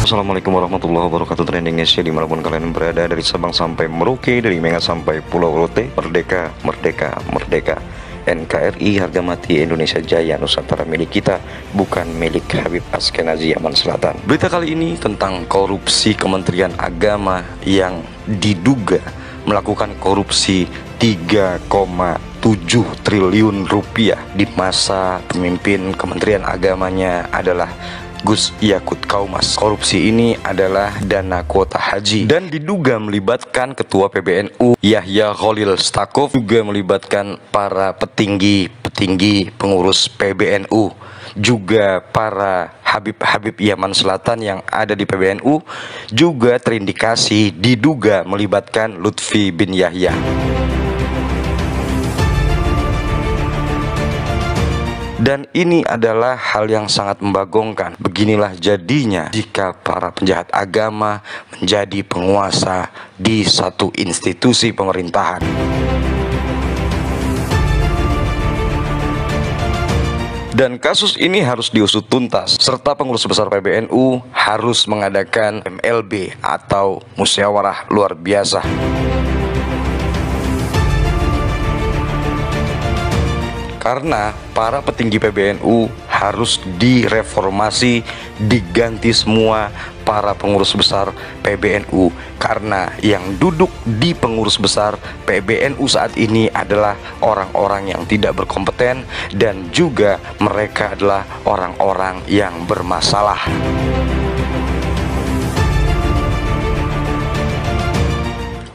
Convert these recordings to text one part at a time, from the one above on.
Assalamualaikum warahmatullahi wabarakatuh. Trending Indonesia dimanapun kalian berada, dari Sabang sampai Merauke, dari Mengat sampai Pulau Rote. Merdeka, merdeka, merdeka. NKRI, harga mati Indonesia Jaya, Nusantara milik kita, bukan milik Habib Askenazi Yaman Selatan. Berita kali ini tentang korupsi Kementerian Agama yang diduga melakukan korupsi 3,7 triliun rupiah di masa pemimpin Kementerian Agamanya adalah Gus Yakut Kaumas. Korupsi ini adalah dana kuota haji dan diduga melibatkan Ketua PBNU Yahya Khalil Stakuf, juga melibatkan para petinggi pengurus PBNU, juga para Habib Yaman Selatan yang ada di PBNU, juga terindikasi diduga melibatkan Lutfi bin Yahya. Dan ini adalah hal yang sangat membagongkan. Beginilah jadinya jika para penjahat agama menjadi penguasa di satu institusi pemerintahan. Dan kasus ini harus diusut tuntas, serta pengurus besar PBNU harus mengadakan MLB atau musyawarah luar biasa. Karena para petinggi PBNU harus direformasi, diganti semua para pengurus besar PBNU. Karena yang duduk di pengurus besar PBNU saat ini adalah orang-orang yang tidak berkompeten, dan juga mereka adalah orang-orang yang bermasalah.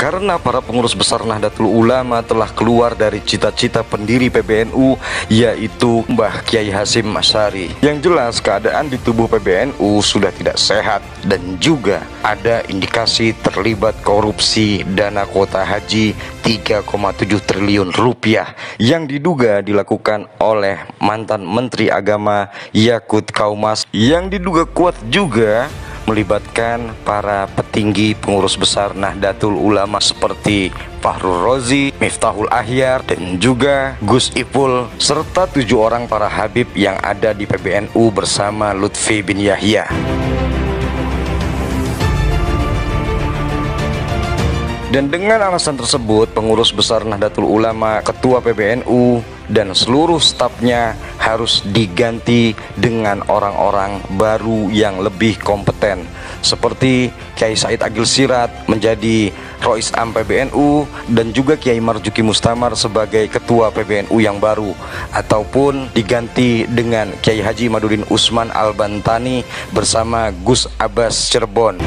Karena para pengurus besar Nahdlatul Ulama telah keluar dari cita-cita pendiri PBNU, yaitu Mbah Kiai Hasyim Asy'ari. Yang jelas keadaan di tubuh PBNU sudah tidak sehat, dan juga ada indikasi terlibat korupsi dana kuota haji 3,7 triliun rupiah yang diduga dilakukan oleh mantan Menteri Agama Yakut Kaumas, yang diduga kuat juga melibatkan para petinggi pengurus besar Nahdlatul Ulama seperti Fahrul Razi, Miftahul Ahyar, dan juga Gus Ipul, serta 7 orang para Habib yang ada di PBNU bersama Lutfi bin Yahya. Dan dengan alasan tersebut, pengurus besar Nahdlatul Ulama, Ketua PBNU, dan seluruh stafnya harus diganti dengan orang-orang baru yang lebih kompeten, seperti Kiai Said Agil Sirat menjadi Rois Am PBNU, dan juga Kiai Marzuki Mustamar sebagai Ketua PBNU yang baru, ataupun diganti dengan Kiai Haji Madudin Usman Al-Bantani bersama Gus Abbas Cirebon.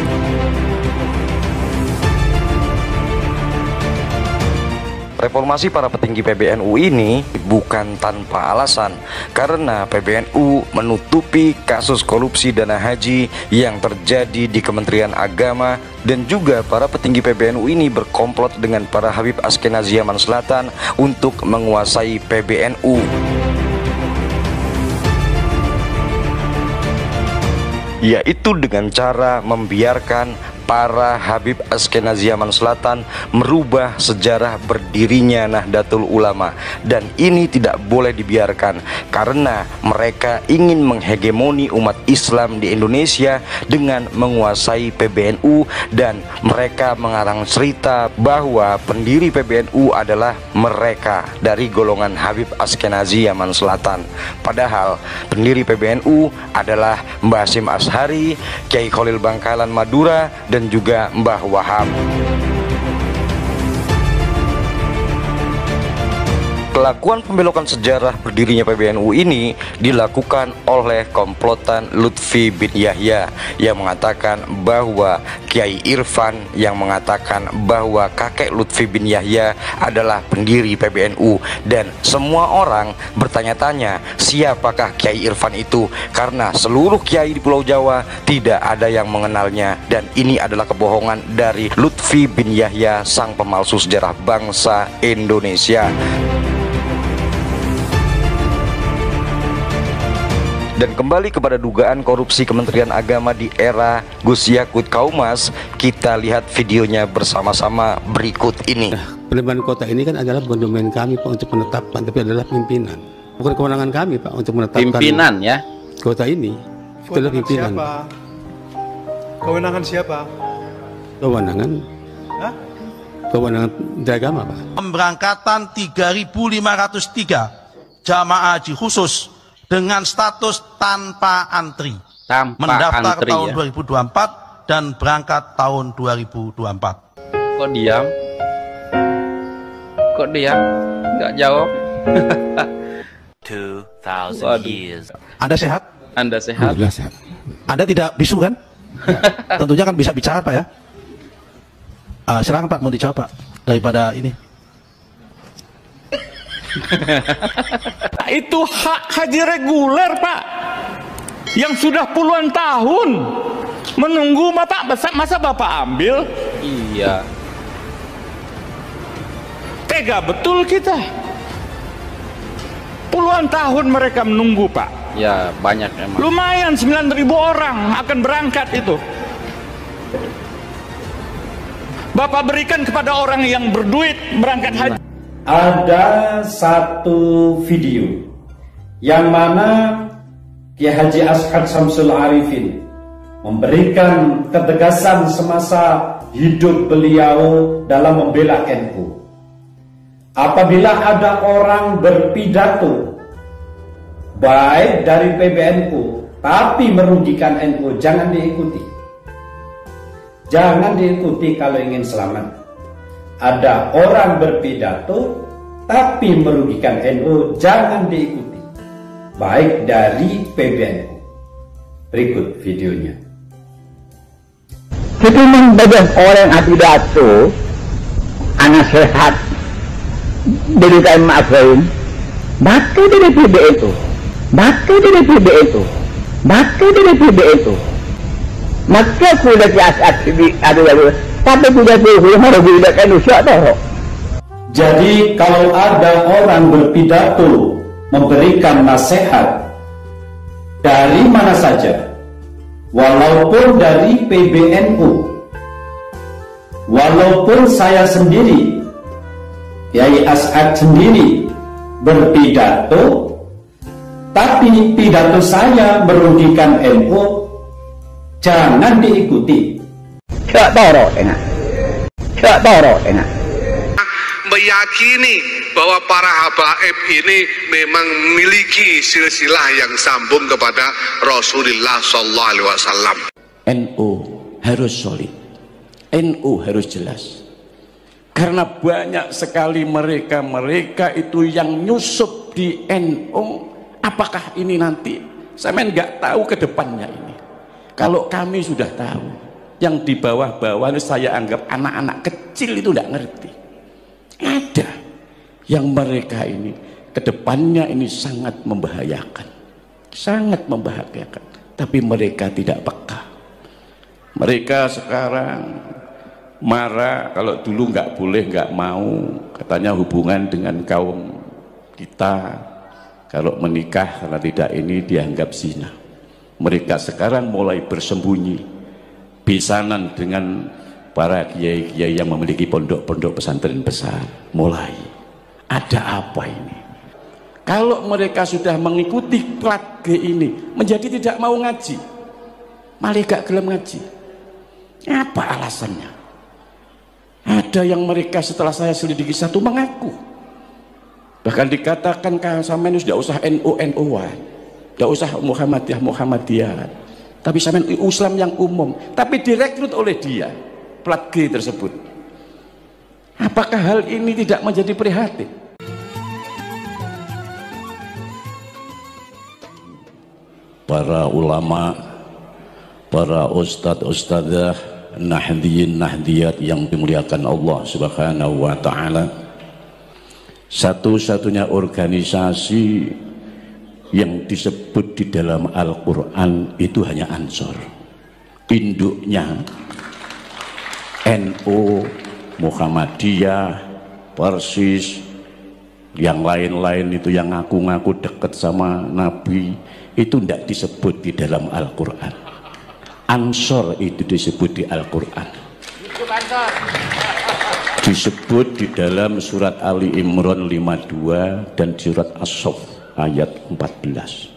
Reformasi para petinggi PBNU ini bukan tanpa alasan, karena PBNU menutupi kasus korupsi dana haji yang terjadi di Kementerian Agama, dan juga para petinggi PBNU ini berkomplot dengan para Habib Askenazi Yaman Selatan untuk menguasai PBNU. Yaitu dengan cara membiarkan para Habib Askenazi Yaman Selatan merubah sejarah berdirinya Nahdlatul Ulama. Dan ini tidak boleh dibiarkan, karena mereka ingin menghegemoni umat Islam di Indonesia dengan menguasai PBNU, dan mereka mengarang cerita bahwa pendiri PBNU adalah mereka dari golongan Habib Askenazi Yaman Selatan. Padahal pendiri PBNU adalah Mbah Hasyim Asy'ari, Kiai Khalil Bangkalan Madura, dan juga Mbah Wahab. Kelakuan pembelokan sejarah berdirinya PBNU ini dilakukan oleh komplotan Lutfi bin Yahya yang mengatakan bahwa Kiai Irfan yang mengatakan bahwa kakek Lutfi bin Yahya adalah pendiri PBNU, dan semua orang bertanya-tanya siapakah Kiai Irfan itu, karena seluruh kiai di Pulau Jawa tidak ada yang mengenalnya. Dan ini adalah kebohongan dari Lutfi bin Yahya, sang pemalsu sejarah bangsa Indonesia. Dan kembali kepada dugaan korupsi Kementerian Agama di era Gus Yakut Kaumas, kita lihat videonya bersama-sama berikut ini. Penambahan kota ini kan adalah bukan domain kami Pak untuk menetapkan, tapi adalah pimpinan. Bukan kewenangan kami Pak untuk menetapkan pimpinan ya. Kota ini. Itu adalah pimpinan. Siapa? Kewenangan siapa? Kewenangan Hah? kewenangan Menteri Agama, Pak. Pemberangkatan 3.503 jamaah haji khusus dengan status tanpa antri. Mendaftar antri, tahun ya? 2024 dan berangkat tahun 2024. Kok diam? Kok diam? Nggak jawab? 2000 years. Anda sehat? Anda sehat? Alhamdulillah sehat. Anda tidak bisu kan? Tentunya kan bisa bicara Pak ya. Silakan Pak, mau dijawab Pak daripada ini. Itu hak haji reguler, Pak, yang sudah puluhan tahun menunggu. Bapak, masa Bapak ambil? Iya. Tega betul kita. Puluhan tahun mereka menunggu, Pak. Ya, banyak emang. Lumayan 9.000 orang akan berangkat itu. Bapak berikan kepada orang yang berduit berangkat haji. Ada satu video yang mana Kiai Haji Ashad Syamsul Arifin memberikan ketegasan semasa hidup beliau dalam membela NU. Apabila ada orang berpidato baik dari PBNU tapi merugikan NU, jangan diikuti. Jangan diikuti kalau ingin selamat. Ada orang berpidato tapi merugikan NU, jangan diikuti. Baik dari PBNU. Berikut videonya. Itu memang orang yang pidato anak sehat dari kain ma'afin batu dari PBNU, batu dari PBNU, batu dari PBNU. Maka kuda kiasat ada tapi kuda itu merugikan NU siapa? Jadi kalau ada orang berpidato memberikan nasihat dari mana saja, walaupun dari PBNU, walaupun saya sendiri, Kiai Ashad sendiri berpidato, tapi pidato saya merugikan NU, jangan diikuti. Cak toro enak. Meyakini bahwa para habaib ini memang memiliki silsilah yang sambung kepada Rasulullah Sallallahu Alaihi Wasallam. NU harus solid, NU harus jelas, karena banyak sekali mereka itu yang nyusup di NU. Apakah ini nanti saya nggak tahu ke depannya ini. Kalau kami sudah tahu, yang di bawah-bawah saya anggap anak-anak kecil itu nggak ngerti. Ada yang mereka ini kedepannya ini sangat membahayakan, tapi mereka tidak peka. Mereka sekarang marah kalau dulu nggak boleh, nggak mau, katanya hubungan dengan kaum kita kalau menikah karena tidak ini dianggap zina. Mereka sekarang mulai bersembunyi besanan dengan para kiai-kiai yang memiliki pondok-pondok pesantren besar. Mulai ada apa ini? Kalau mereka sudah mengikuti plat G ini menjadi tidak mau ngaji, malah gak gelem ngaji. Apa alasannya? Ada yang mereka setelah saya selidiki satu mengaku, bahkan dikatakan sampean sudah usah NU-NU-an, tidak usah Muhammadiyah, tapi sampean Islam yang umum, tapi direkrut oleh dia plat G tersebut. Apakah hal ini tidak menjadi prihatin? Para ulama, para ustadz-ustadzah, nahdiyin nahdiyat yang dimuliakan Allah Subhanahu wa ta'ala, satu-satunya organisasi yang disebut di dalam Al-Quran itu hanya Ansor. Induknya NU, Muhammadiyah, Persis, yang lain-lain itu yang ngaku-ngaku dekat sama Nabi, itu tidak disebut di dalam Al-Quran. Ansor itu disebut di Al-Quran, disebut di dalam surat Ali Imran 52 dan surat As-Saff ayat 14.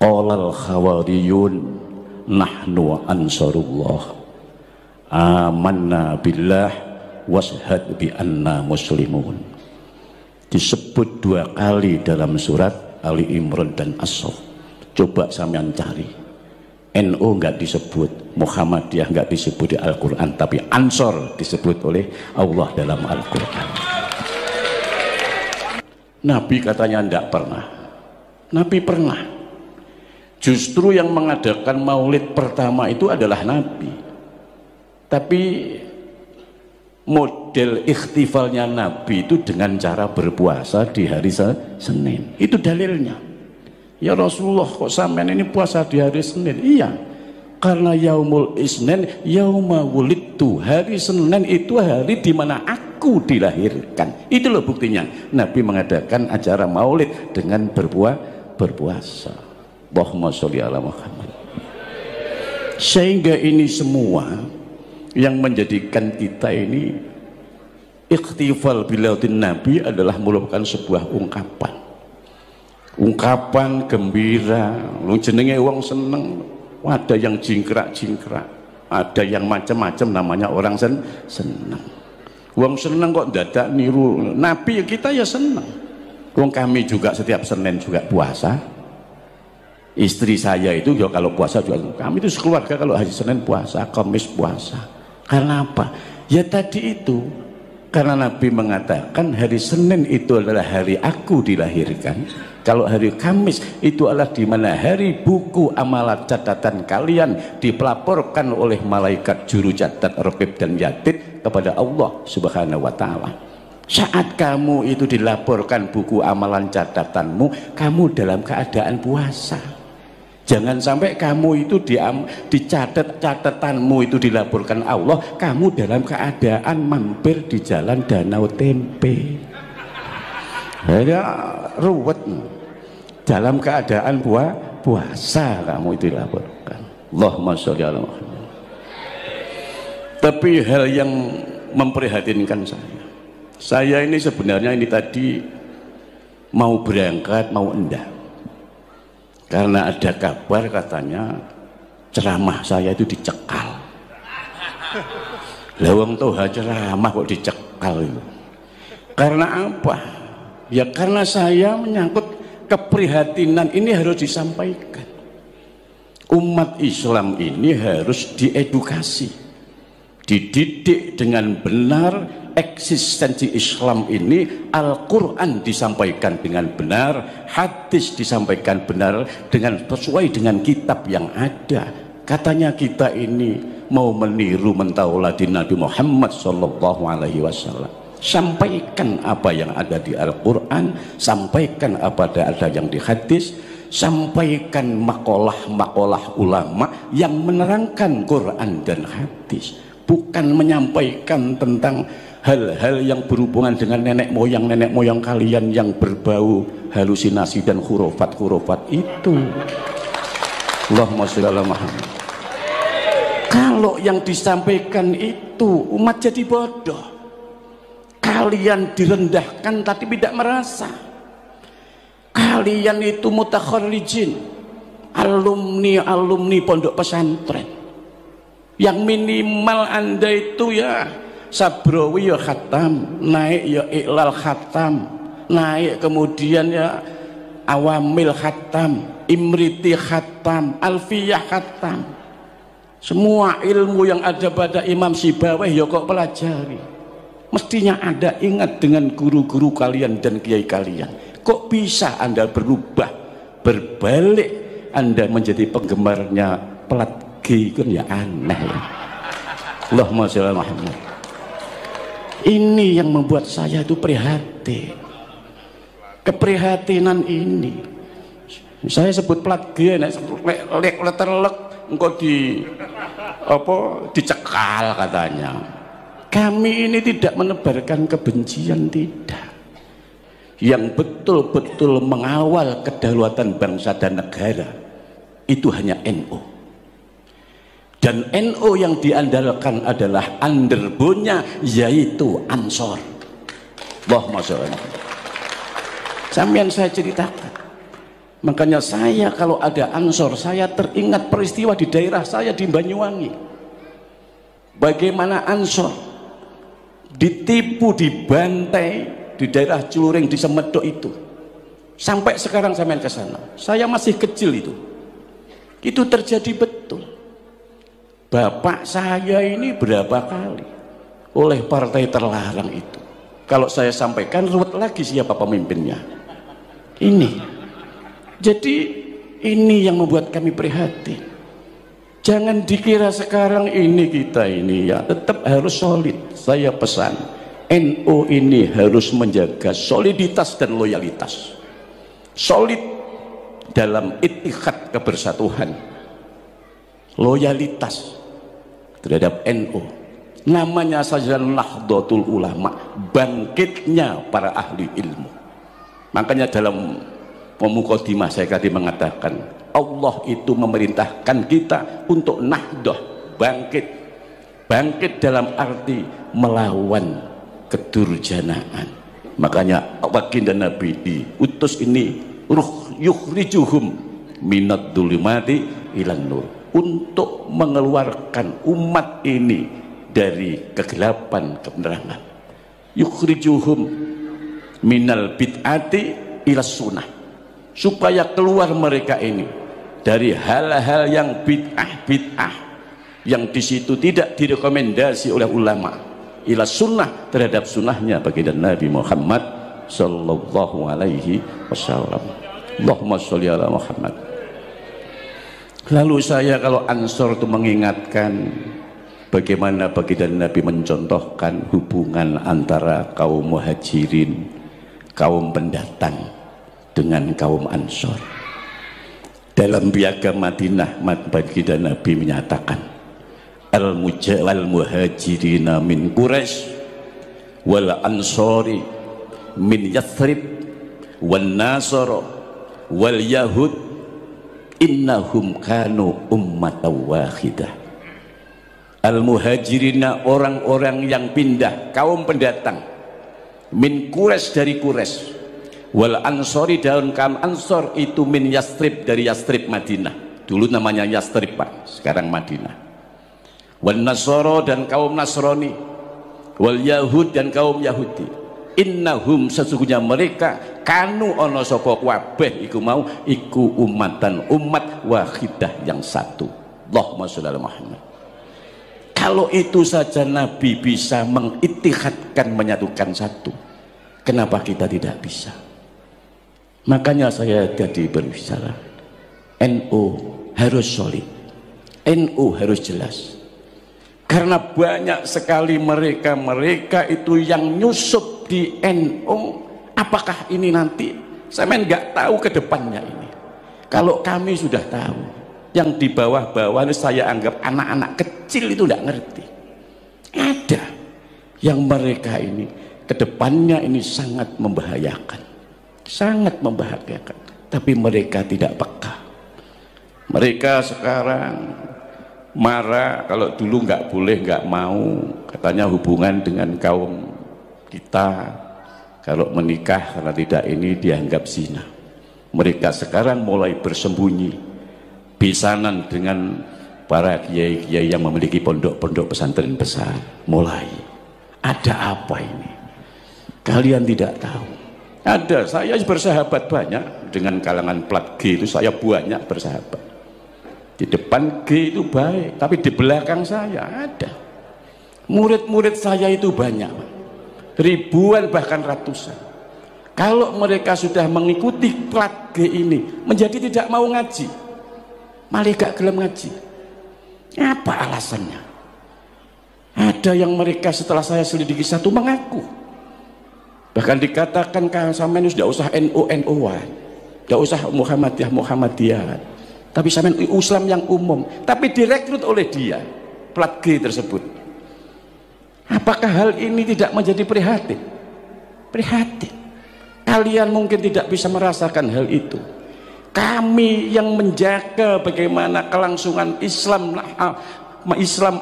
Qolal khawariyun nahnu ansarullah amanna billah washhad bi anna muslimun. Disebut 2 kali dalam surat Ali Imran dan As-Saff. Coba sampean cari. NU enggak disebut, Muhammadiyah enggak disebut di Al-Qur'an, tapi Ansor disebut oleh Allah dalam Al-Qur'an. Nabi katanya enggak pernah. Nabi pernah. Justru yang mengadakan maulid pertama itu adalah Nabi. Tapi model ikhtifalnya Nabi itu dengan cara berpuasa di hari Senin. Itu dalilnya. Ya Rasulullah, kok sampean ini puasa di hari Senin? Iya, karena yaumul isnin yauma wulidtu. Hari Senin itu hari di mana aku dilahirkan. Itu loh buktinya Nabi mengadakan acara maulid dengan berpuasa. Allahumma sholli ala Muhammad. Sehingga ini semua yang menjadikan kita ini ikhtifal bilaudin Nabi adalah merupakan sebuah ungkapan gembira. Lu jenenge wong seneng, ada yang jingkrak-jingkrak, ada yang macam-macam, namanya orang seneng. Wong seneng kok dadak niru Nabi, kita ya seneng. Wong kami juga setiap Senin juga puasa. Istri saya itu ya kalau puasa juga, kami itu sekeluarga kalau hari Senin puasa, Kamis puasa. Karena apa? Ya tadi itu, karena Nabi mengatakan hari Senin itu adalah hari aku dilahirkan. Kalau hari Kamis itu adalah di mana hari buku amalan catatan kalian dipelaporkan oleh malaikat juru catat Raqib dan Yatid kepada Allah Subhanahu wa taala. Saat kamu itu dilaporkan buku amalan catatanmu, kamu dalam keadaan puasa. Jangan sampai kamu itu dicatat catatanmu itu dilaporkan Allah, kamu dalam keadaan mampir di jalan Danau Tempe. Ya ruwet. Dalam keadaan puasa kamu itu dilaporkan. Allahumma sholli ala Muhammad. Tapi hal yang memprihatinkan saya ini sebenarnya ini tadi mau berangkat mau enggak. Karena ada kabar katanya ceramah saya itu dicekal. Lawang toha ceramah kok dicekal itu. Karena apa? Ya karena saya menyangkut keprihatinan ini harus disampaikan. Umat Islam ini harus diedukasi, dididik dengan benar. Eksistensi Islam ini Al-Quran disampaikan dengan benar, hadis disampaikan benar dengan sesuai dengan kitab yang ada. Katanya kita ini mau meniru mentauladhi Nabi Muhammad SAW. Sampaikan apa yang ada di Al-Quran, sampaikan apa ada yang di hadis, sampaikan makalah-makalah ulama yang menerangkan Quran dan hadis, bukan menyampaikan tentang hal-hal yang berhubungan dengan nenek moyang kalian yang berbau halusinasi dan khurafat itu. Allahumma sholli ala Muhammad. Kalau yang disampaikan itu umat jadi bodoh, kalian direndahkan tapi tidak merasa. Kalian itu mutakharrijin, alumni pondok pesantren, yang minimal Anda itu ya Sabrawi ya khatam, naik ya Iqlal khatam, naik kemudian ya Awamil khatam, Imriti khatam, Alfiyah khatam. Semua ilmu yang ada pada Imam Sibawayh ya kok pelajari. Mestinya Anda ingat dengan guru-guru kalian dan kiai kalian. Kok bisa Anda berubah, berbalik, Anda menjadi penggemarnya pelat G, kan ya aneh ya. Allahumma sholli ala Muhammad. Ini yang membuat saya itu prihatin. Keprihatinan ini saya sebut plat G, letter lek engkau dicekal katanya. Kami ini tidak menebarkan kebencian, tidak. Yang betul-betul mengawal kedaulatan bangsa dan negara itu hanya NU. Dan NU yang diandalkan adalah underbone-nya yaitu Ansor. Allahumma sholli. Sampeyan saya ceritakan Makanya saya kalau ada Ansor, saya teringat peristiwa di daerah saya di Banyuwangi. Bagaimana Ansor ditipu, dibantai di daerah Celuring di Semedok itu. Sampai sekarang saya main ke sana. Saya masih kecil itu. Itu terjadi betul. Bapak saya ini berapa kali oleh partai terlarang itu. Kalau saya sampaikan ruwet lagi siapa pemimpinnya. Ini. Jadi ini yang membuat kami prihatin. Jangan dikira sekarang ini kita ini ya tetap harus solid. Saya pesan NU ini harus menjaga soliditas dan loyalitas. Solid dalam ittihad kebersatuan. Loyalitas terhadap NU. Namanya saja Nahdlatul Ulama, bangkitnya para ahli ilmu. Makanya dalam Mukadimah saya tadi mengatakan Allah itu memerintahkan kita untuk nahdah, bangkit dalam arti melawan kedurjanaan. Makanya baginda Nabi diutus ini yukhrijuhum minad dzulumati ilan nur, untuk mengeluarkan umat ini dari kegelapan kebenaran. Yukhrijuhum minal bid'ati ila sunnah, supaya keluar mereka ini dari hal-hal yang bid'ah yang di situ tidak direkomendasi oleh ulama, ila sunnah, terhadap sunnahnya baginda Nabi Muhammad sallallahu alaihi wasallam. Allahumma sholli ala Muhammad. Lalu saya kalau Ansor itu mengingatkan bagaimana baginda Nabi mencontohkan hubungan antara kaum muhajirin, kaum pendatang dengan kaum Ansor. Dalam piagam Madinah baginda Nabi menyatakan al muhajirina min Quraisy wal ansori min Yathrib wan nasara wal yahud innahum kanu ummatan wahidah. Al muhajirina orang-orang yang pindah, kaum pendatang, min Quraisy dari Quraisy, wal ansori daun kaum Ansor itu min Yathrib dari Yathrib Madinah. Dulu namanya Yathrib Pak, sekarang Madinah. Wan nasara dan kaum Nasrani, wal yahud dan kaum Yahudi. Innahum sesungguhnya mereka kanu ono sapa kabeh iku mau iku umat wahidah yang satu. Allahumma sholli ala Muhammad. Kalau itu saja Nabi bisa mengittihadkan, menyatukan satu, kenapa kita tidak bisa? Makanya saya tadi berbicara NU harus solid, NU harus jelas. Karena banyak sekali mereka itu yang nyusup di NU. Apakah ini nanti saya nggak tahu ke depannya ini. Kalau kami sudah tahu, yang di bawah-bawah ini saya anggap anak-anak kecil itu tidak ngerti. Ada yang mereka ini ke depannya ini sangat membahayakan, sangat membahayakan. Tapi mereka tidak peka. Mereka sekarang marah kalau dulu nggak boleh, nggak mau, katanya hubungan dengan kaum kita kalau menikah karena tidak ini dianggap zina. Mereka sekarang mulai bersembunyi, bisanan dengan para kiai-kiai yang memiliki pondok-pondok pesantren besar. Mulai ada apa ini? Kalian tidak tahu. Ada, saya bersahabat banyak dengan kalangan plat G itu, saya banyak bersahabat. Di depan G itu baik, tapi di belakang saya ada. Murid-murid saya itu banyak, ribuan bahkan ratusan. Kalau mereka sudah mengikuti plat G ini, menjadi tidak mau ngaji, malah gak gelem ngaji. Apa alasannya? Ada yang mereka setelah saya selidiki satu mengaku, bahkan dikatakan kalau sama ini sudah usah NU-NU-an, tidak usah Muhammadiyah, tapi sampai Islam yang umum, tapi direkrut oleh dia plat G tersebut. Apakah hal ini tidak menjadi prihatin? Prihatin. Kalian mungkin tidak bisa merasakan hal itu. Kami yang menjaga bagaimana kelangsungan Islam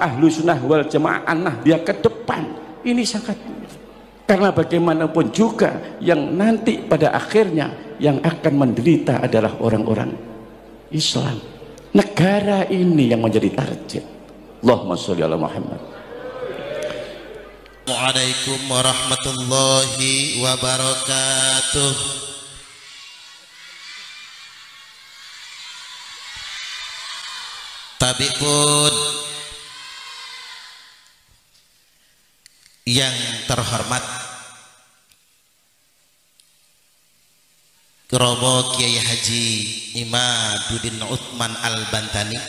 Ahlu Sunnah wal Jamaah dia ke depan, ini sangat Karena bagaimanapun juga yang nanti pada akhirnya yang akan menderita adalah orang-orang Islam. Negara ini yang menjadi target. Allahumma sholli ala Muhammad. Assalamualaikum warahmatullahi wabarakatuh. Tabik pun yang terhormat Romo Kiai Haji Imaduddin Utsman Al-Bantani,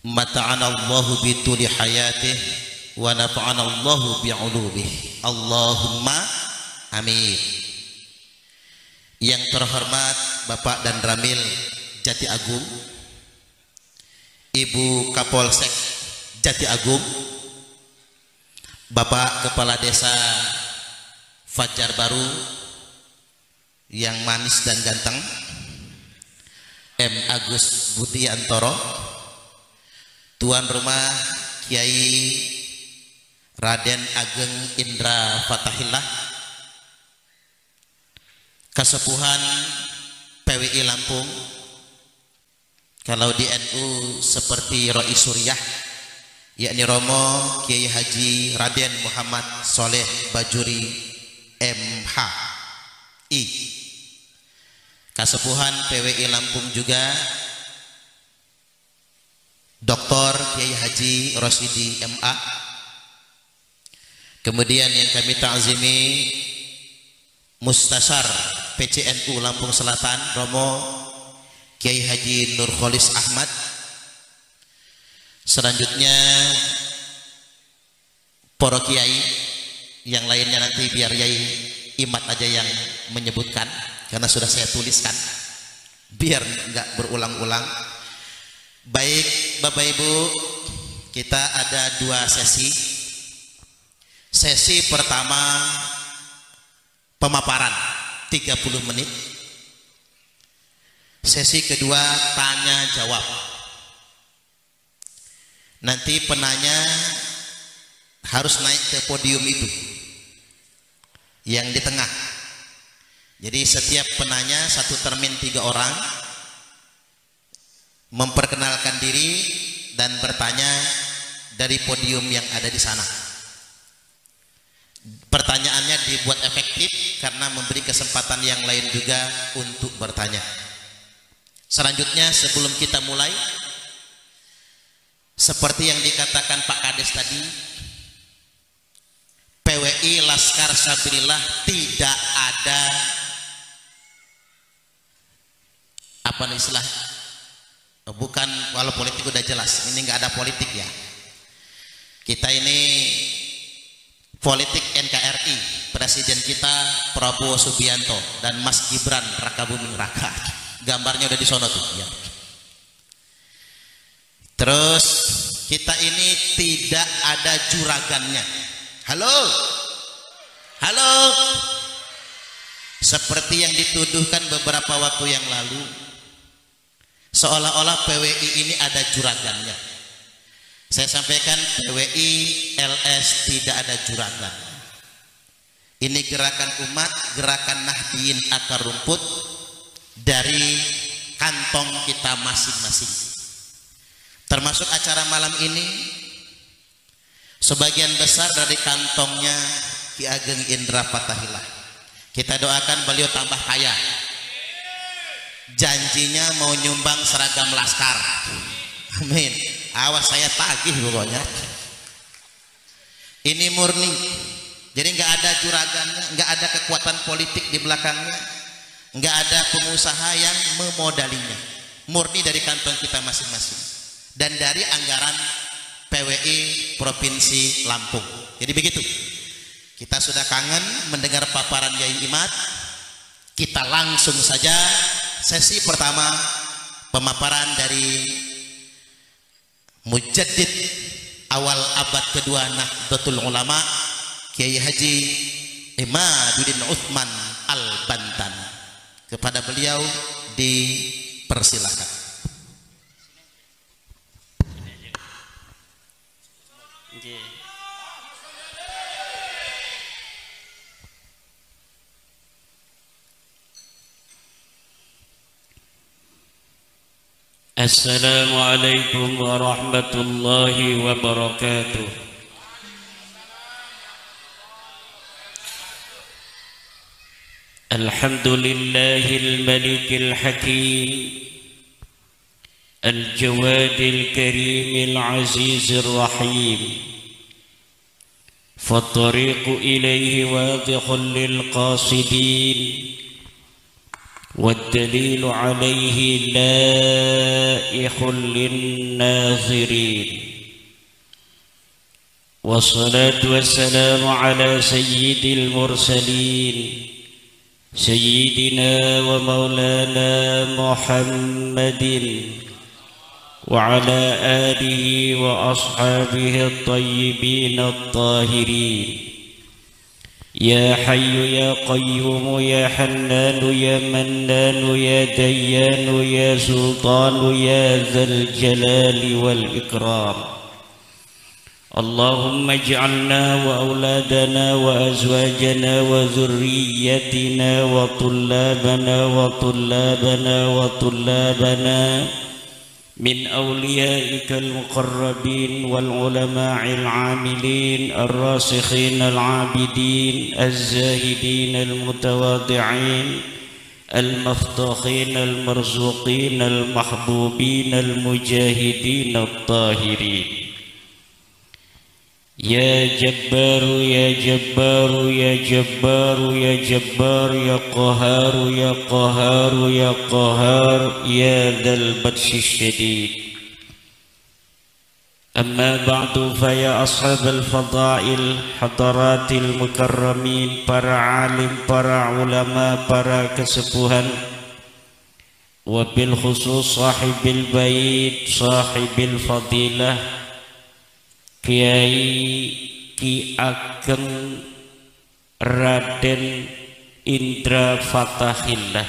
mata'anallahu bituli hayatih wa nafa'anallahu bi'ulubih, Allahumma amin. Yang terhormat Bapak dan Ramil Jati Agung, Ibu Kapolsek Jati Agung, Bapak Kepala Desa Fajar Baru yang manis dan ganteng, M. Agus Budiantoro, tuan rumah Kiai Raden Ageng Indra Fatahillah, Kasepuhan PWI Lampung, kalau di NU seperti Roi Suryah, yakni Romo Kiai Haji Raden Muhammad Soleh Bajuri MHI. Kasepuhan PWI Lampung juga Dr. Kiai Haji Rosidi MA. Kemudian yang kami ta'zimi Mustasyar PCNU Lampung Selatan Romo Kiai Haji Nurkholis Ahmad. Selanjutnya para kiai yang lainnya nanti biar Yai Imat aja yang menyebutkan karena sudah saya tuliskan biar nggak berulang-ulang. Baik Bapak Ibu, kita ada dua sesi. Sesi pertama pemaparan 30 menit. Sesi kedua tanya jawab. Nanti penanya harus naik ke podium itu yang di tengah. Jadi setiap penanya satu termin 3 orang memperkenalkan diri dan bertanya dari podium yang ada di sana. Pertanyaannya dibuat efektif karena memberi kesempatan yang lain juga untuk bertanya. Selanjutnya sebelum kita mulai, seperti yang dikatakan Pak Kades tadi, PWI Laskar Sabilillah tidak ada apa istilah, bukan, kalau politik udah jelas, ini nggak ada politik ya. Kita ini politik NKRI, presiden kita Prabowo Subianto dan Mas Gibran Raka Buming Raka, gambarnya udah di sono tuh ya. Terus kita ini tidak ada juragannya. Halo, halo, seperti yang dituduhkan beberapa waktu yang lalu, seolah-olah PWI ini ada juragannya. Saya sampaikan PWI LS tidak ada juragan. Ini gerakan umat, gerakan Nahdien akar rumput dari kantong kita masing-masing. Termasuk acara malam ini, sebagian besar dari kantongnya Ki Ageng Indra Fatahillah. Kita doakan beliau tambah kaya. Janjinya mau nyumbang seragam laskar. Amin. Awas saya tagih pokoknya. Ini murni. Jadi nggak ada juragannya, nggak ada kekuatan politik di belakangnya, nggak ada pengusaha yang memodalinya. Murni dari kantong kita masing-masing dan dari anggaran PWI Provinsi Lampung. Jadi begitu. Kita sudah kangen mendengar paparan Yai Imat. Kita langsung saja sesi pertama pemaparan dari Mujaddid awal abad kedua Nahdlatul Ulama Kiai Haji Imaduddin Utsman Al-Bantani. Kepada beliau dipersilakan. Assalamualaikum warahmatullahi wabarakatuh. Alhamdulillahil malikil hakim, al-jawadil karimil azizir rahim. فالطريق إليه واضح للقاصدين والدليل عليه لائح للناظرين والصلاة والسلام على سيد المرسلين سيدنا ومولانا محمد وعلى آله وأصحابه الطيبين الطاهرين. يا حي يا قيوم يا حنان يا منان يا ديان يا سلطان يا ذا الجلال والإكرام. اللهم اجعلنا وأولادنا وأزواجنا وذريتنا وطلابنا من أوليائك المقربين والعلماء العاملين الراسخين العابدين الزاهدين المتواضعين المفتوحين المرزوقين المحبوبين المجاهدين الطاهرين. يا جبار يا جبار يا جبار يا جبار يا قهار يا قهار يا قهار يا ذا البطش الشديد. أما بعد فيا أصحاب الفضائل حضرات المكرمين para alim, para ulama, para kesepuhan, wabil khusus sahibil bait, sahibil fadilah Kiai Ki Ageng Raden Indra Fatahillah.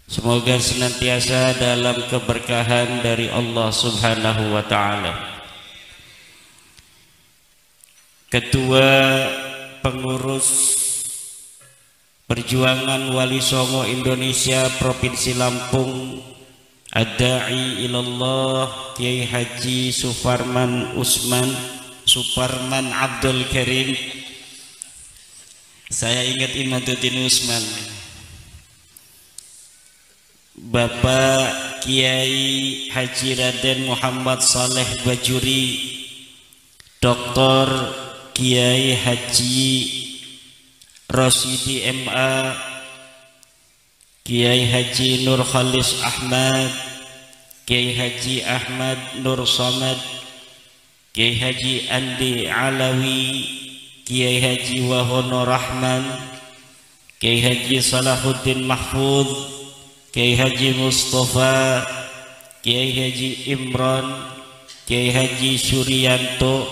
Semoga senantiasa dalam keberkahan dari Allah Subhanahu wa Ta'ala. Ketua Pengurus Perjuangan Wali Songo Indonesia Provinsi Lampung, Ad-Da'i ilallah Kiai Haji Suparman Abdul Karim. Saya ingat Imaduddin Usman. Bapak Kiai Haji Raden Muhammad Saleh Bajuri, Dr. Kiai Haji Rosidi MA, Kiai Haji Nur Khalis Ahmad, Kiai Haji Ahmad Nur Samad, Kiai Haji Andi Alawi, Kiai Haji Wahono Rahman, Kiai Haji Salahuddin Mahfud, Kiai Haji Mustafa, Kiai Haji Imran, Kiai Haji Suryanto,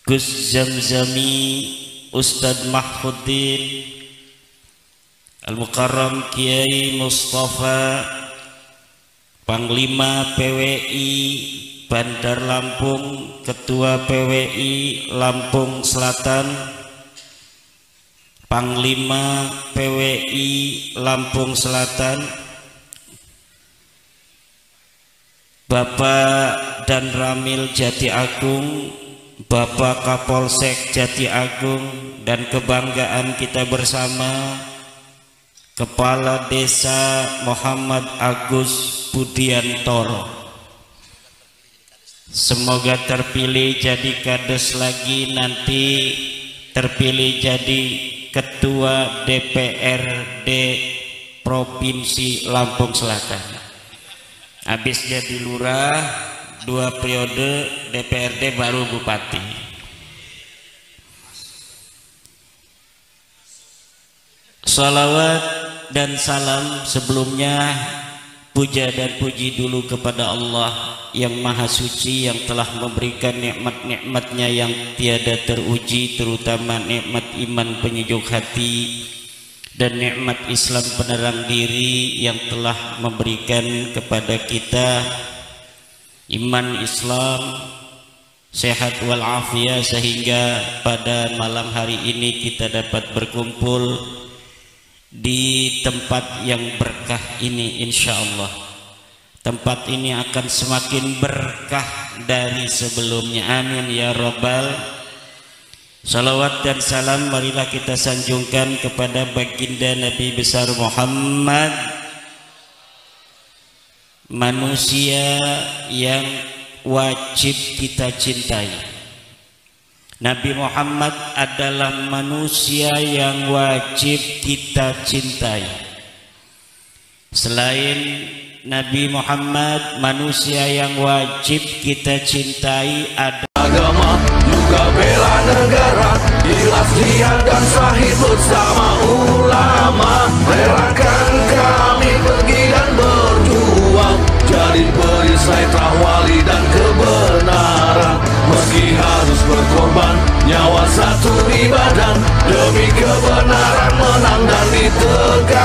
Gus Zamzami, Ustadz Mahfuddin, Al-Mukarram Kiai Mustafa, Panglima PWI Bandar Lampung, Ketua PWI Lampung Selatan, Panglima PWI Lampung Selatan, Bapak Dan Ramil Jati Agung, Bapak Kapolsek Jati Agung, dan kebanggaan kita bersama Kepala Desa Muhammad Agus Budiantoro. Semoga terpilih jadi kades lagi, nanti terpilih jadi Ketua DPRD Provinsi Lampung Selatan. Habis jadi lurah 2 periode DPRD baru bupati. Salawat dan salam sebelumnya, puja dan puji dulu kepada Allah yang Maha Suci, yang telah memberikan nikmat-nikmatnya yang tiada teruji, terutama nikmat iman penyejuk hati dan nikmat Islam penerang diri, yang telah memberikan kepada kita iman Islam, sehat walafiat, sehingga pada malam hari ini kita dapat berkumpul di tempat yang berkah ini, insya Allah. tempat ini akan semakin berkah dari sebelumnya. Amin ya rabbal. Salawat dan salam marilah kita sanjungkan kepada baginda Nabi besar Muhammad, manusia yang wajib kita cintai. Nabi Muhammad adalah manusia yang wajib kita cintai. Selain Nabi Muhammad, manusia yang wajib kita cintai ada agama, juga bela negara, ikhlas jihad dan sahih bersama ulama. Relakan kami pergi dan berjuang, jadi perisai trawali dan kebenaran. Meski harus berkorban, nyawa satu di badan, demi kebenaran menang dan ditegak.